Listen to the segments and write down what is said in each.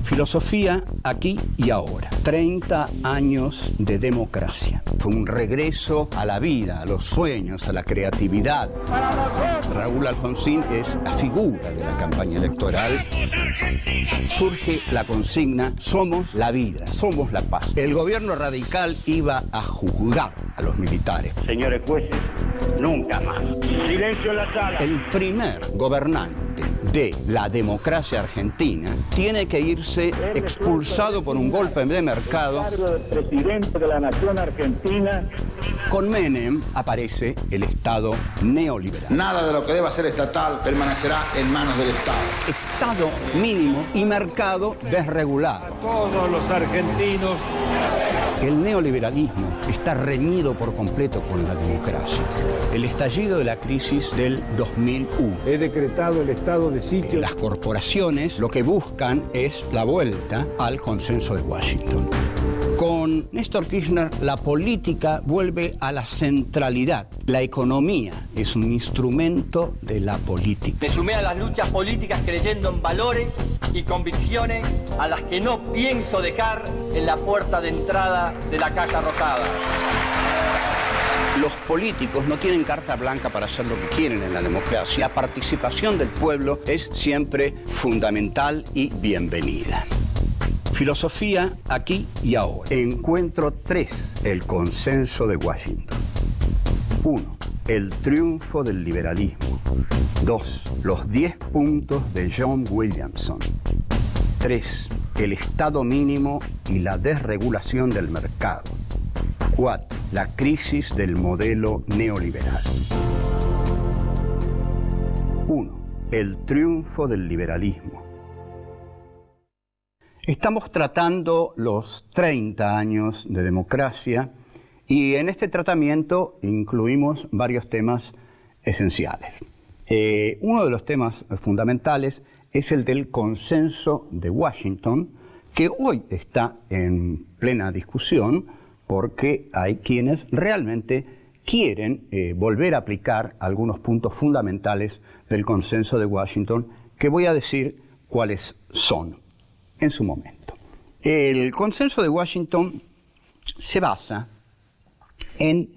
Filosofía aquí y ahora. 30 años de democracia. Fue un regreso a la vida, a los sueños, a la creatividad. Raúl Alfonsín es la figura de la campaña electoral. Surge la consigna: somos la vida, somos la paz. El gobierno radical iba a juzgar a los militares. Señores jueces, nunca más. Silencio en la sala. El primer gobernante de la democracia argentina tiene que irse expulsado por un golpe de mercado. Presidente de la nación argentina. Con Menem aparece el Estado neoliberal. Nada de lo que deba ser estatal permanecerá en manos del Estado. Estado mínimo y mercado desregulado. A todos los argentinos. El neoliberalismo está reñido por completo con la democracia. El estallido de la crisis del 2001. He decretado el estado de sitio. Las corporaciones lo que buscan es la vuelta al consenso de Washington. Con Néstor Kirchner, la política vuelve a la centralidad. La economía es un instrumento de la política. Me sumé a las luchas políticas creyendo en valores y convicciones a las que no pienso dejar en la puerta de entrada de la Casa Rosada. Los políticos no tienen carta blanca para hacer lo que quieren en la democracia. La participación del pueblo es siempre fundamental y bienvenida. Filosofía aquí y ahora. Encuentro 3. El consenso de Washington. 1. El triunfo del liberalismo. 2. Los 10 puntos de John Williamson. 3. El Estado mínimo y la desregulación del mercado. 4. La crisis del modelo neoliberal. 1. El triunfo del liberalismo. Estamos tratando los 30 años de democracia y en este tratamiento incluimos varios temas esenciales. Uno de los temas fundamentales es el del consenso de Washington, que hoy está en plena discusión porque hay quienes realmente quieren volver a aplicar algunos puntos fundamentales del consenso de Washington, que voy a decir cuáles son en su momento. El consenso de Washington se basa en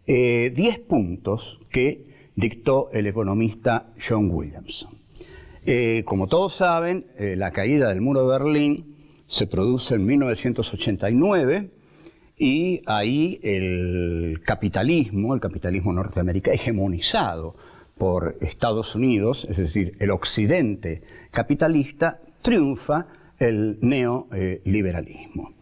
10 puntos que dictó el economista John Williamson. Como todos saben, la caída del muro de Berlín se produce en 1989 y ahí el capitalismo norteamericano hegemonizado por Estados Unidos, es decir, el occidente capitalista, triunfa el neoliberalismo.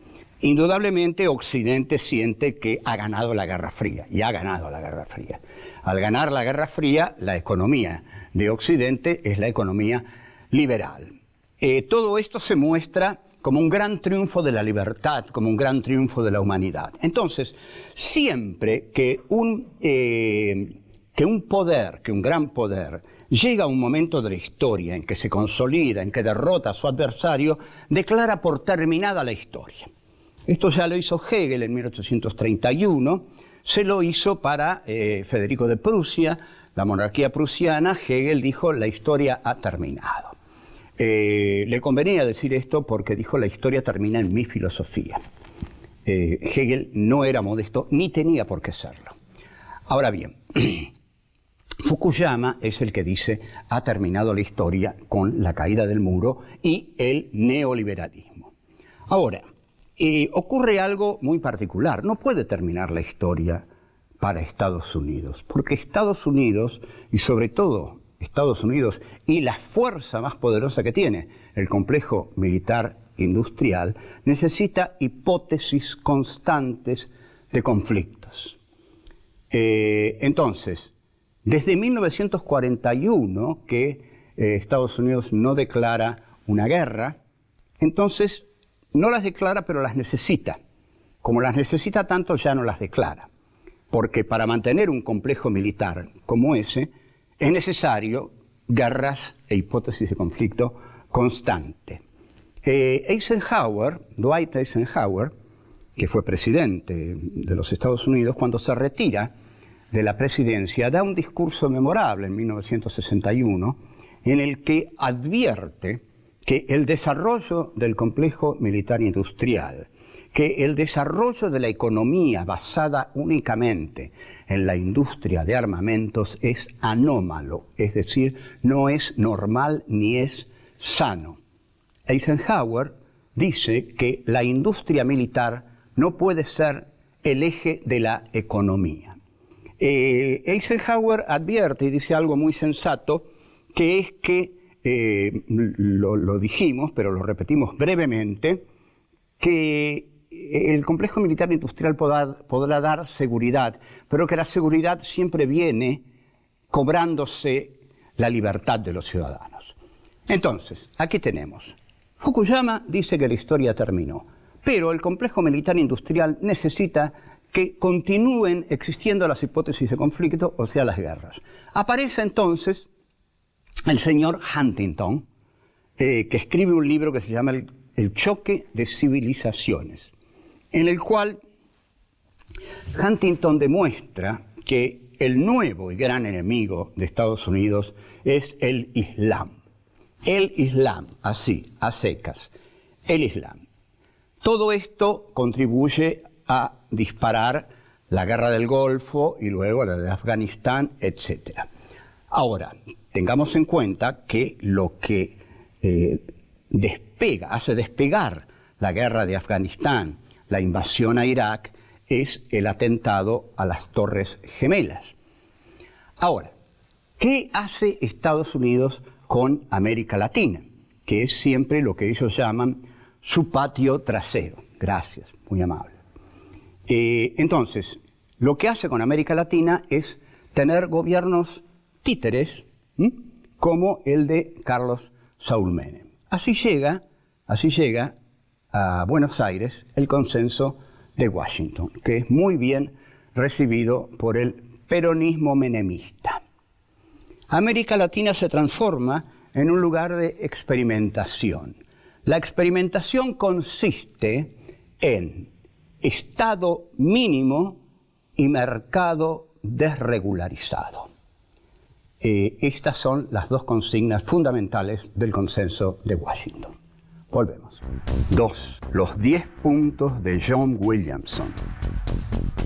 Indudablemente Occidente siente que ha ganado la Guerra Fría, y ha ganado la Guerra Fría. Al ganar la Guerra Fría, la economía de Occidente es la economía liberal. Todo esto se muestra como un gran triunfo de la libertad, como un gran triunfo de la humanidad. Entonces, siempre que un gran poder llega a un momento de la historia en que se consolida, en que derrota a su adversario, declara por terminada la historia. Esto ya lo hizo Hegel en 1831, se lo hizo para Federico de Prusia, la monarquía prusiana. Hegel dijo: la historia ha terminado. Le convenía decir esto porque dijo: la historia termina en mi filosofía. Hegel no era modesto ni tenía por qué serlo. Ahora bien, Fukuyama es el que dice: ha terminado la historia con la caída del muro y el neoliberalismo. Ahora, ocurre algo muy particular. No puede terminar la historia para Estados Unidos, porque Estados Unidos, y sobre todo Estados Unidos y la fuerza más poderosa que tiene, el complejo militar industrial, necesita hipótesis constantes de conflictos. Entonces, desde 1941 que Estados Unidos no declara una guerra, entonces no las declara, pero las necesita. Como las necesita tanto, ya no las declara. Porque para mantener un complejo militar como ese, es necesario guerras e hipótesis de conflicto constante. Dwight Eisenhower, que fue presidente de los Estados Unidos, cuando se retira de la presidencia, da un discurso memorable en 1961, en el que advierte que el desarrollo del complejo militar industrial, que el desarrollo de la economía basada únicamente en la industria de armamentos es anómalo, es decir, no es normal ni es sano. Eisenhower dice que la industria militar no puede ser el eje de la economía. Eisenhower advierte y dice algo muy sensato, que es que, lo dijimos, pero lo repetimos brevemente, que el complejo militar industrial podrá dar seguridad, pero que la seguridad siempre viene cobrándose la libertad de los ciudadanos. Entonces, aquí tenemos. Fukuyama dice que la historia terminó, pero el complejo militar industrial necesita que continúen existiendo las hipótesis de conflicto, o sea, las guerras. Aparece entonces el señor Huntington, que escribe un libro que se llama El choque de civilizaciones, en el cual Huntington demuestra que el nuevo y gran enemigo de Estados Unidos es el Islam. El Islam, así, a secas, el Islam. Todo esto contribuye a disparar la guerra del Golfo y luego la de Afganistán, etc. Ahora, tengamos en cuenta que lo que hace despegar la guerra de Afganistán, la invasión a Irak, es el atentado a las Torres Gemelas. Ahora, ¿qué hace Estados Unidos con América Latina? Que es siempre lo que ellos llaman su patio trasero. Gracias, muy amable. Entonces, lo que hace con América Latina es tener gobiernos títeres, como el de Carlos Saúl Menem. Así llega a Buenos Aires el consenso de Washington, que es muy bien recibido por el peronismo menemista. América Latina se transforma en un lugar de experimentación. La experimentación consiste en Estado mínimo y mercado desregularizado. Estas son las dos consignas fundamentales del consenso de Washington. Volvemos. 2. Los 10 puntos de John Williamson.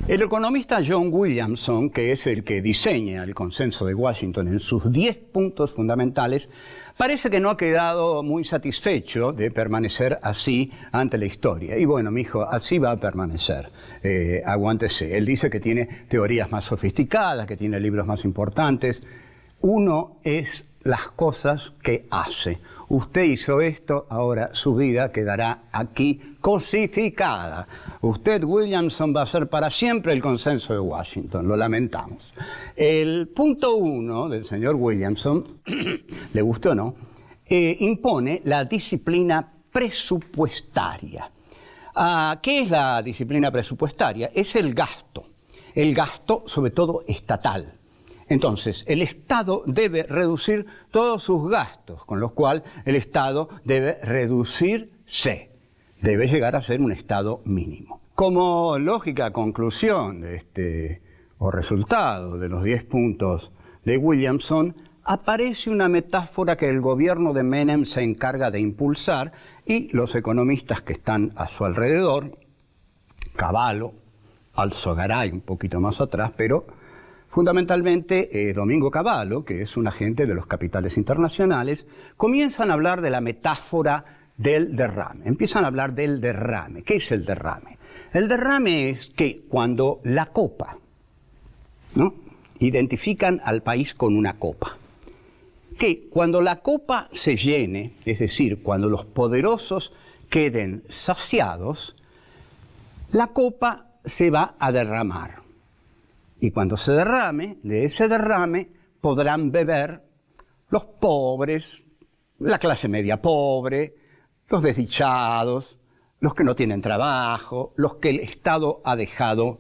El economista John Williamson, que es el que diseña el consenso de Washington en sus 10 puntos fundamentales, parece que no ha quedado muy satisfecho de permanecer así ante la historia. Y bueno, mijo, así va a permanecer. Aguántese. Él dice que tiene teorías más sofisticadas, que tiene libros más importantes. Uno es las cosas que hace. Usted hizo esto, ahora su vida quedará aquí cosificada. Usted, Williamson, va a ser para siempre el consenso de Washington, lo lamentamos. El punto 1 del señor Williamson, le guste o no, impone la disciplina presupuestaria. ¿Qué es la disciplina presupuestaria? Es el gasto sobre todo estatal. Entonces, el Estado debe reducir todos sus gastos, con lo cual el Estado debe reducirse, debe llegar a ser un Estado mínimo. Como lógica conclusión o resultado de los 10 puntos de Williamson, aparece una metáfora que el gobierno de Menem se encarga de impulsar y los economistas que están a su alrededor, Cavallo, Alzogaray un poquito más atrás, pero fundamentalmente Domingo Cavallo, que es un agente de los capitales internacionales, comienzan a hablar de la metáfora del derrame. Empiezan a hablar del derrame. ¿Qué es el derrame? El derrame es que cuando la copa, ¿no? Identifican al país con una copa. Que cuando la copa se llene, es decir, cuando los poderosos queden saciados, la copa se va a derramar. Y cuando se derrame, de ese derrame podrán beber los pobres, la clase media pobre, los desdichados, los que no tienen trabajo, los que el Estado ha dejado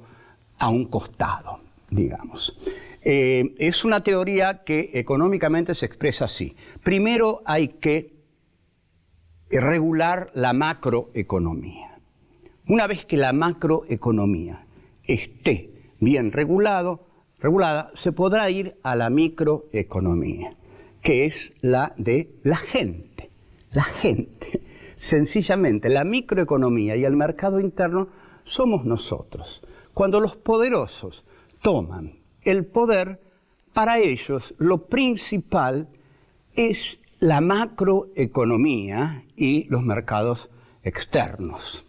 a un costado, digamos. Es una teoría que económicamente se expresa así. Primero hay que regular la macroeconomía. Una vez que la macroeconomía esté bien regulada, se podrá ir a la microeconomía, que es la de la gente. La gente, sencillamente, la microeconomía y el mercado interno somos nosotros. Cuando los poderosos toman el poder, para ellos lo principal es la macroeconomía y los mercados externos,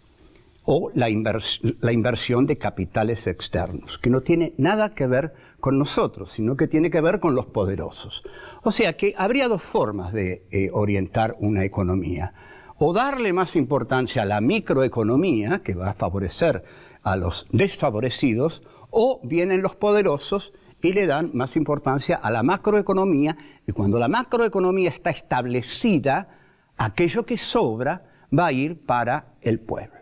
o la inversión de capitales externos, que no tiene nada que ver con nosotros, sino que tiene que ver con los poderosos. O sea que habría dos formas de orientar una economía: o darle más importancia a la microeconomía, que va a favorecer a los desfavorecidos, o vienen los poderosos y le dan más importancia a la macroeconomía, y cuando la macroeconomía está establecida, aquello que sobra va a ir para el pueblo.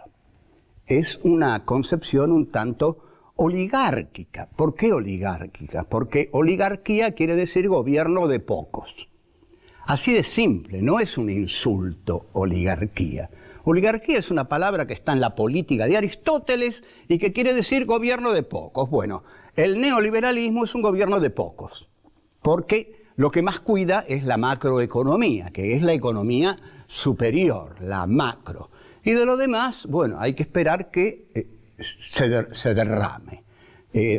Es una concepción un tanto oligárquica. ¿Por qué oligárquica? Porque oligarquía quiere decir gobierno de pocos. Así de simple, no es un insulto oligarquía. Oligarquía es una palabra que está en la política de Aristóteles y que quiere decir gobierno de pocos. Bueno, el neoliberalismo es un gobierno de pocos, porque lo que más cuida es la macroeconomía, que es la economía superior, la macro. Y de lo demás, bueno, hay que esperar que se derrame.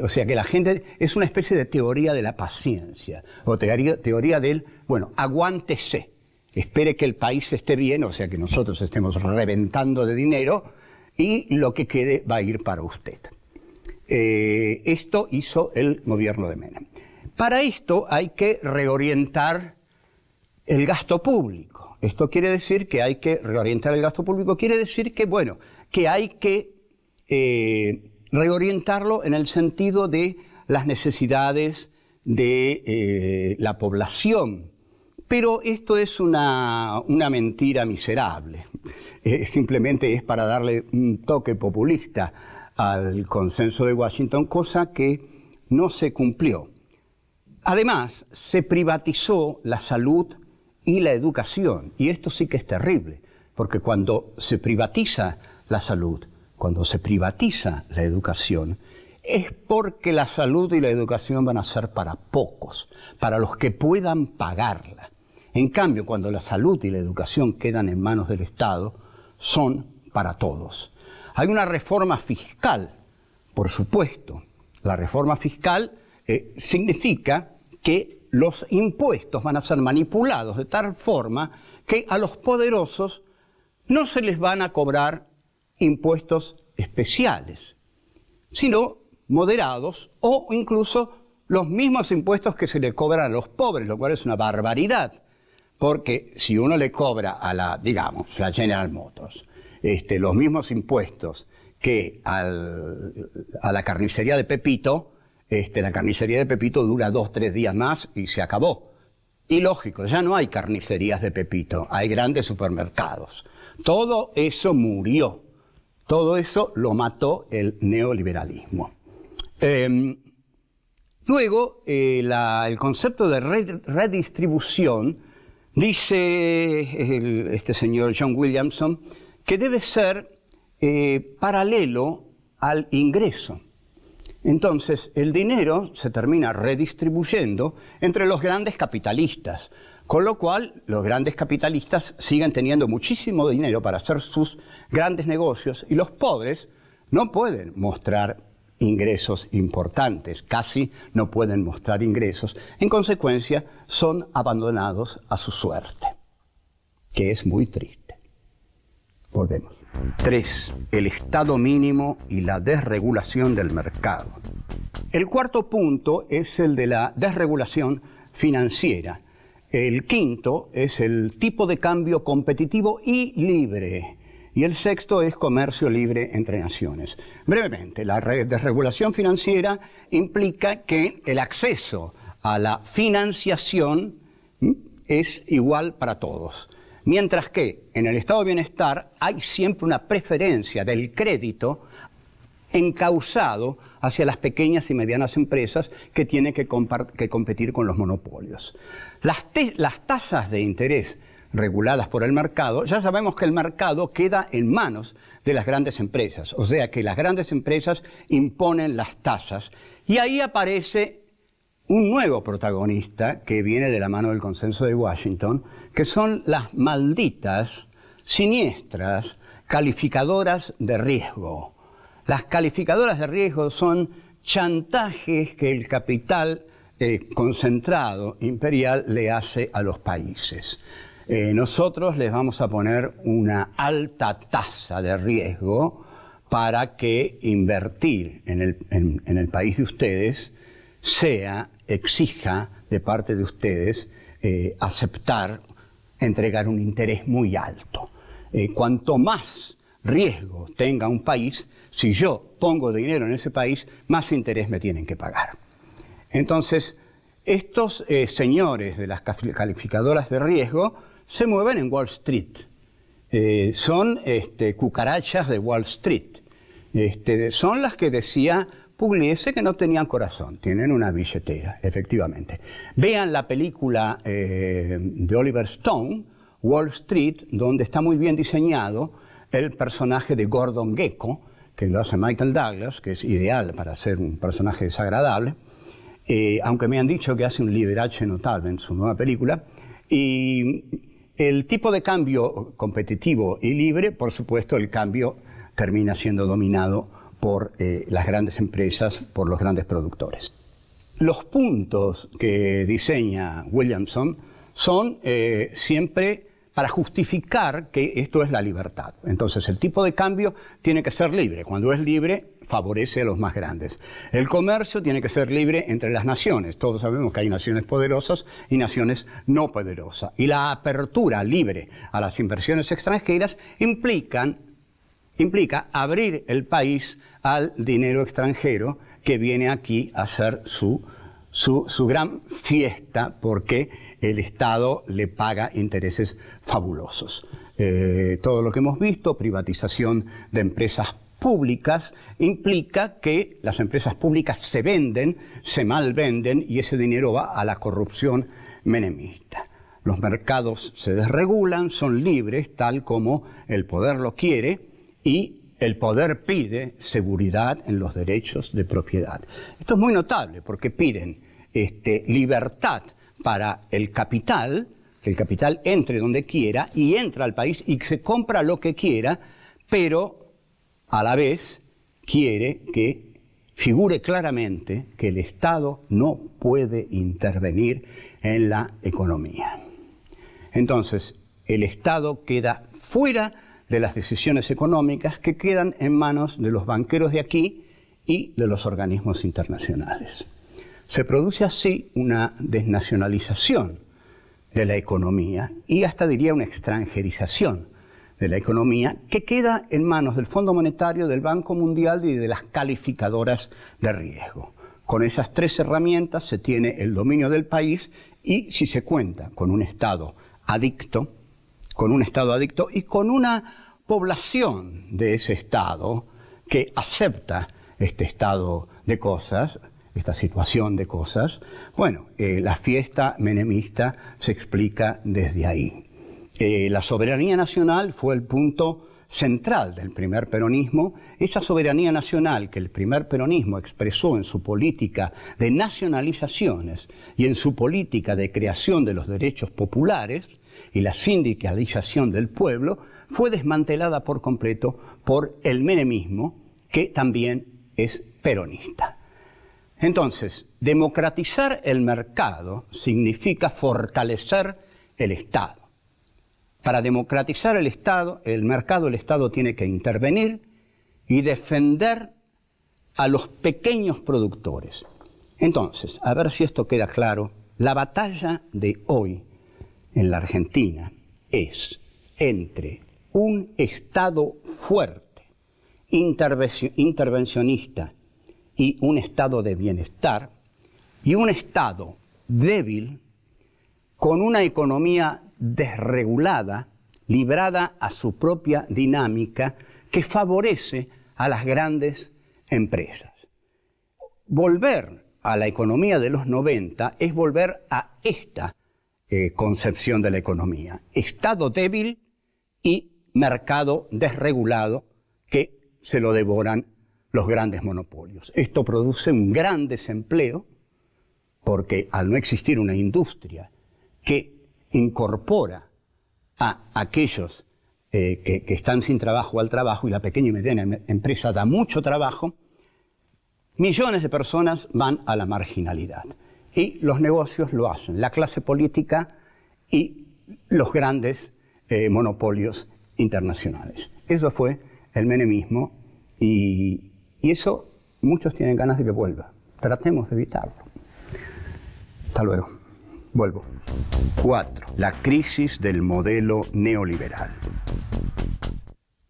O sea que la gente es una especie de teoría de la paciencia, o teoría del, bueno, aguántese, espere que el país esté bien, o sea que nosotros estemos reventando de dinero y lo que quede va a ir para usted. Esto hizo el gobierno de Menem. Para esto hay que reorientar el gasto público. Esto quiere decir que hay que reorientar el gasto público, quiere decir que, bueno, que hay que reorientarlo en el sentido de las necesidades de la población. Pero esto es una mentira miserable. Simplemente es para darle un toque populista al consenso de Washington, cosa que no se cumplió. Además, se privatizó la salud y la educación, y esto sí que es terrible, porque cuando se privatiza la salud, cuando se privatiza la educación, es porque la salud y la educación van a ser para pocos, para los que puedan pagarla. En cambio, cuando la salud y la educación quedan en manos del Estado, son para todos. Hay una reforma fiscal, por supuesto. La reforma fiscal significa que los impuestos van a ser manipulados de tal forma que a los poderosos no se les van a cobrar impuestos especiales, sino moderados o incluso los mismos impuestos que se le cobran a los pobres, lo cual es una barbaridad, porque si uno le cobra a la General Motors, los mismos impuestos que a la carnicería de Pepito, la carnicería de Pepito dura 2 o 3 días más y se acabó. Y lógico, ya no hay carnicerías de Pepito, hay grandes supermercados. Todo eso murió, todo eso lo mató el neoliberalismo. Luego, el concepto de redistribución, dice este señor John Williamson, que debe ser paralelo al ingreso. Entonces, el dinero se termina redistribuyendo entre los grandes capitalistas, con lo cual los grandes capitalistas siguen teniendo muchísimo dinero para hacer sus grandes negocios y los pobres no pueden mostrar ingresos importantes, casi no pueden mostrar ingresos. En consecuencia, son abandonados a su suerte, que es muy triste. Volvemos. 3. El Estado mínimo y la desregulación del mercado. El cuarto punto es el de la desregulación financiera. El quinto es el tipo de cambio competitivo y libre. Y el sexto es comercio libre entre naciones. Brevemente, la desregulación financiera implica que el acceso a la financiación es igual para todos. Mientras que en el estado de bienestar hay siempre una preferencia del crédito encauzado hacia las pequeñas y medianas empresas que tienen que competir con los monopolios. Las tasas de interés reguladas por el mercado, ya sabemos que el mercado queda en manos de las grandes empresas, o sea que las grandes empresas imponen las tasas y ahí aparece un nuevo protagonista que viene de la mano del Consenso de Washington, que son las malditas, siniestras, calificadoras de riesgo. Las calificadoras de riesgo son chantajes que el capital concentrado imperial le hace a los países. Nosotros les vamos a poner una alta tasa de riesgo para que invertir en el país de ustedes exija de parte de ustedes entregar un interés muy alto. Cuanto más riesgo tenga un país, si yo pongo dinero en ese país, más interés me tienen que pagar. Entonces, estos señores de las calificadoras de riesgo se mueven en Wall Street. Son cucarachas de Wall Street. Son las que decía Pugliese que no tenían corazón, tienen una billetera, efectivamente. Vean la película de Oliver Stone, Wall Street, donde está muy bien diseñado el personaje de Gordon Gekko, que lo hace Michael Douglas, que es ideal para ser un personaje desagradable, aunque me han dicho que hace un liberace notable en su nueva película. Y el tipo de cambio competitivo y libre, por supuesto, el cambio termina siendo dominado por las grandes empresas, por los grandes productores. Los puntos que diseña Williamson son siempre para justificar que esto es la libertad. Entonces, el tipo de cambio tiene que ser libre. Cuando es libre, favorece a los más grandes. El comercio tiene que ser libre entre las naciones. Todos sabemos que hay naciones poderosas y naciones no poderosas. Y la apertura libre a las inversiones extranjeras implica abrir el país al dinero extranjero que viene aquí a hacer su gran fiesta porque el Estado le paga intereses fabulosos. Todo lo que hemos visto, privatización de empresas públicas, implica que las empresas públicas se venden, se malvenden y ese dinero va a la corrupción menemista. Los mercados se desregulan, son libres, tal como el poder lo quiere, y el poder pide seguridad en los derechos de propiedad. Esto es muy notable porque piden libertad para el capital, que el capital entre donde quiera y entra al país y se compra lo que quiera, pero a la vez quiere que figure claramente que el Estado no puede intervenir en la economía. Entonces, el Estado queda fuera de las decisiones económicas que quedan en manos de los banqueros de aquí y de los organismos internacionales. Se produce así una desnacionalización de la economía y hasta diría una extranjerización de la economía que queda en manos del Fondo Monetario, del Banco Mundial y de las calificadoras de riesgo. Con esas tres herramientas se tiene el dominio del país y si se cuenta con un Estado adicto y con una población de ese Estado que acepta este estado de cosas, esta situación de cosas, bueno, la fiesta menemista se explica desde ahí. La soberanía nacional fue el punto central del primer peronismo. Esa soberanía nacional que el primer peronismo expresó en su política de nacionalizaciones y en su política de creación de los derechos populares y la sindicalización del pueblo, fue desmantelada por completo por el menemismo, que también es peronista. Entonces, democratizar el mercado significa fortalecer el Estado. Para democratizar el mercado, el Estado tiene que intervenir y defender a los pequeños productores. Entonces, a ver si esto queda claro, la batalla de hoy en la Argentina es entre un Estado fuerte, intervencionista y un Estado de bienestar, y un Estado débil con una economía desregulada, librada a su propia dinámica, que favorece a las grandes empresas. Volver a la economía de los 90 es volver a esta concepción de la economía. Estado débil y mercado desregulado que se lo devoran los grandes monopolios. Esto produce un gran desempleo, porque al no existir una industria que incorpora a aquellos que están sin trabajo al trabajo, y la pequeña y mediana empresa da mucho trabajo, millones de personas van a la marginalidad. Y los negocios lo hacen, la clase política y los grandes monopolios internacionales. Eso fue el menemismo y eso muchos tienen ganas de que vuelva. Tratemos de evitarlo. Hasta luego. Vuelvo. 4. La crisis del modelo neoliberal.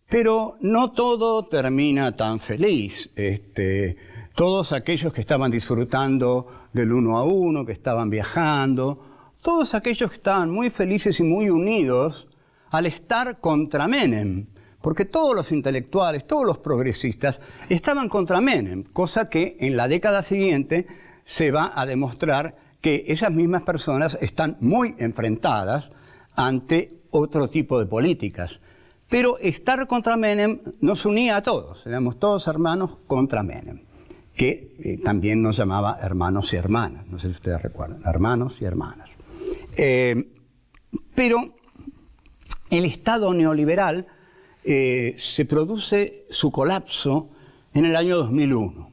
Pero no todo termina tan feliz. Todos aquellos que estaban disfrutando del 1 a 1, que estaban viajando, todos aquellos que estaban muy felices y muy unidos al estar contra Menem, porque todos los intelectuales, todos los progresistas estaban contra Menem, cosa que en la década siguiente se va a demostrar que esas mismas personas están muy enfrentadas ante otro tipo de políticas. Pero estar contra Menem nos unía a todos, éramos todos hermanos contra Menem, que también nos llamaba hermanos y hermanas, no sé si ustedes recuerdan, hermanos y hermanas. Pero el Estado neoliberal se produce su colapso en el año 2001,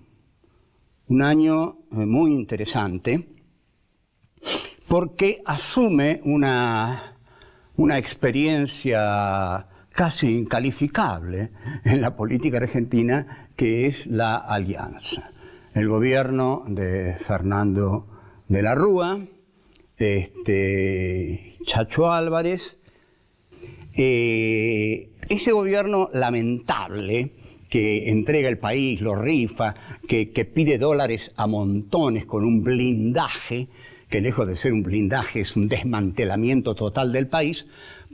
un año muy interesante, porque asume una experiencia casi incalificable en la política argentina, que es la alianza. El gobierno de Fernando de la Rúa, Chacho Álvarez, ese gobierno lamentable que entrega el país, lo rifa, que pide dólares a montones con un blindaje, que lejos de ser un blindaje es un desmantelamiento total del país,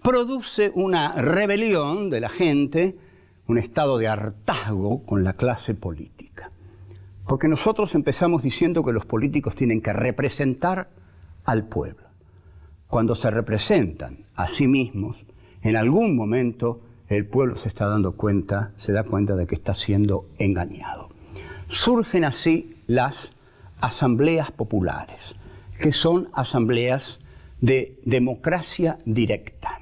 produce una rebelión de la gente, un estado de hartazgo con la clase política. Porque nosotros empezamos diciendo que los políticos tienen que representar al pueblo. Cuando se representan a sí mismos, en algún momento el pueblo se da cuenta de que está siendo engañado. Surgen así las asambleas populares, que son asambleas de democracia directa.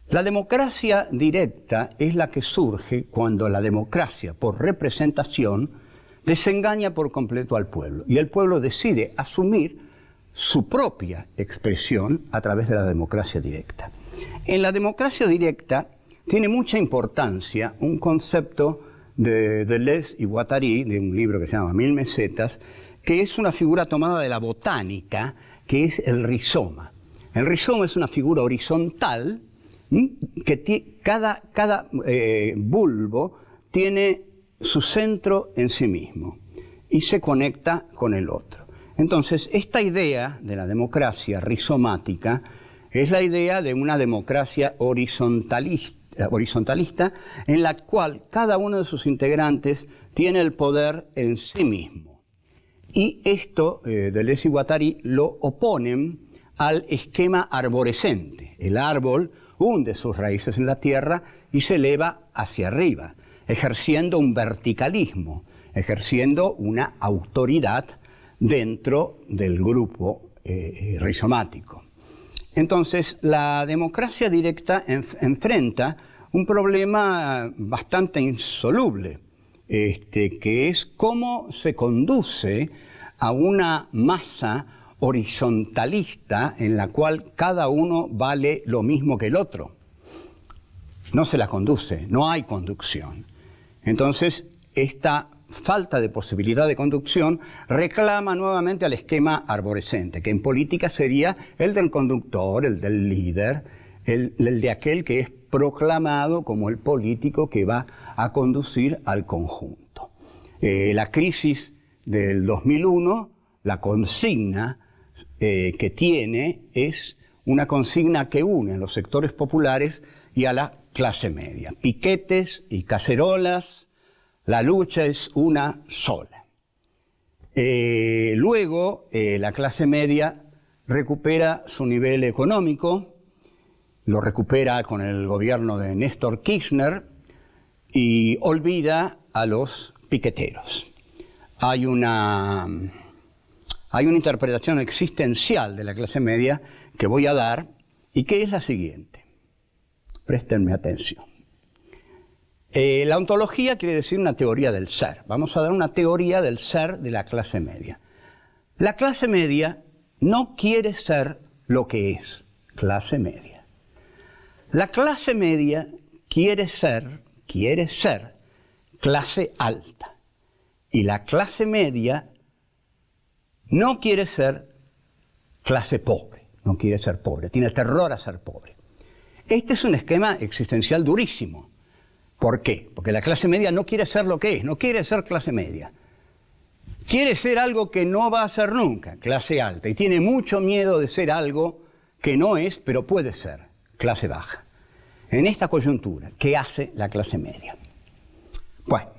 La democracia directa es la que surge cuando la democracia por representación desengaña por completo al pueblo y el pueblo decide asumir su propia expresión a través de la democracia directa. En la democracia directa tiene mucha importancia un concepto de Deleuze y Guattari, de un libro que se llama 1000 mesetas, que es una figura tomada de la botánica, que es el rizoma. El rizoma es una figura horizontal, que cada bulbo tiene su centro en sí mismo y se conecta con el otro. Entonces, esta idea de la democracia rizomática es la idea de una democracia horizontalista en la cual cada uno de sus integrantes tiene el poder en sí mismo. Y esto, Deleuze y Guattari lo oponen al esquema arborescente. El árbol hunde sus raíces en la tierra y se eleva hacia arriba, ejerciendo un verticalismo, ejerciendo una autoridad dentro del grupo rizomático. Entonces, la democracia directa enfrenta un problema bastante insoluble, que es cómo se conduce a una masa horizontalista en la cual cada uno vale lo mismo que el otro. No se la conduce, no hay conducción. Entonces, esta falta de posibilidad de conducción reclama nuevamente al esquema arborescente, que en política sería el del conductor, el del líder, el de aquel que es proclamado como el político que va a conducir al conjunto. La crisis del 2001, la consigna que tiene es una consigna que une a los sectores populares y a la clase media. Piquetes y cacerolas, la lucha es una sola. Luego, la clase media recupera su nivel económico, lo recupera con el gobierno de Néstor Kirchner y olvida a los piqueteros. Hay una hay una interpretación existencial de la clase media que voy a dar y que es la siguiente. Préstenme atención. La ontología quiere decir una teoría del ser. Vamos a dar una teoría del ser de la clase media. La clase media no quiere ser lo que es clase media. La clase media quiere ser clase alta. Y la clase media no quiere ser clase pobre, no quiere ser pobre, tiene terror a ser pobre. Este es un esquema existencial durísimo. ¿Por qué? Porque la clase media no quiere ser lo que es, no quiere ser clase media. Quiere ser algo que no va a ser nunca, clase alta, y tiene mucho miedo de ser algo que no es, pero puede ser, clase baja. En esta coyuntura, ¿qué hace la clase media? Bueno,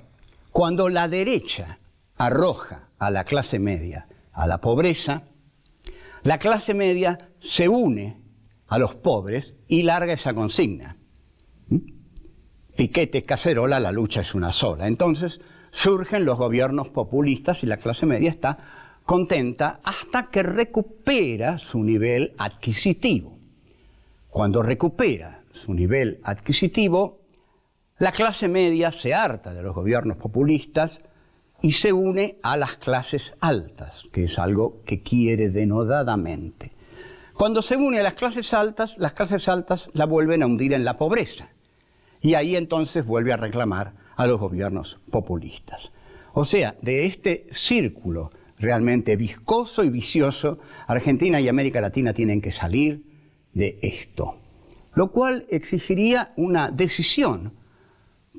cuando la derecha arroja a la clase media a la pobreza, la clase media se une a los pobres y larga esa consigna. Piquete, cacerola, la lucha es una sola. Entonces surgen los gobiernos populistas y la clase media está contenta hasta que recupera su nivel adquisitivo. Cuando recupera su nivel adquisitivo, la clase media se harta de los gobiernos populistas y se une a las clases altas, que es algo que quiere denodadamente. Cuando se une a las clases altas la vuelven a hundir en la pobreza. Y ahí entonces vuelve a reclamar a los gobiernos populistas. O sea, de este círculo realmente viscoso y vicioso, Argentina y América Latina tienen que salir de esto. Lo cual exigiría una decisión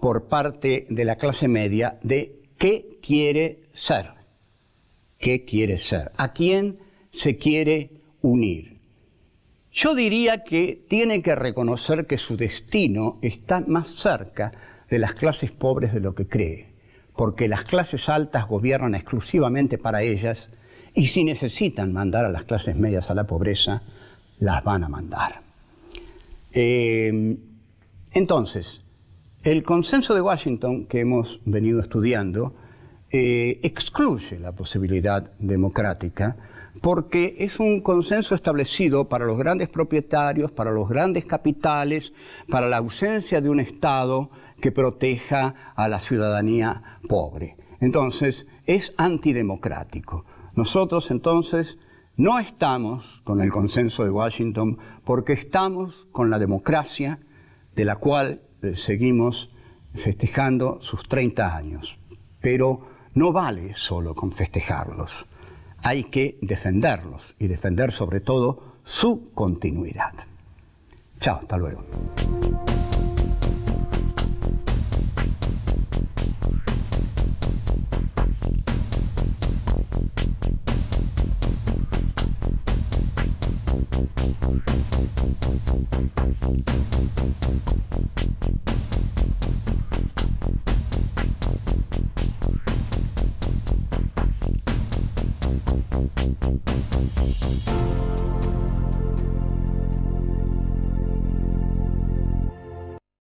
por parte de la clase media de qué quiere ser. ¿Qué quiere ser? ¿A quién se quiere unir? Yo diría que tiene que reconocer que su destino está más cerca de las clases pobres de lo que cree, porque las clases altas gobiernan exclusivamente para ellas y si necesitan mandar a las clases medias a la pobreza, las van a mandar. Entonces, el consenso de Washington que hemos venido estudiando excluye la posibilidad democrática porque es un consenso establecido para los grandes propietarios, para los grandes capitales, para la ausencia de un Estado que proteja a la ciudadanía pobre. Entonces, es antidemocrático. Nosotros, entonces, no estamos con el consenso de Washington porque estamos con la democracia de la cual seguimos festejando sus 30 años. Pero no vale solo con festejarlos. Hay que defenderlos y defender sobre todo su continuidad. Chao, hasta luego.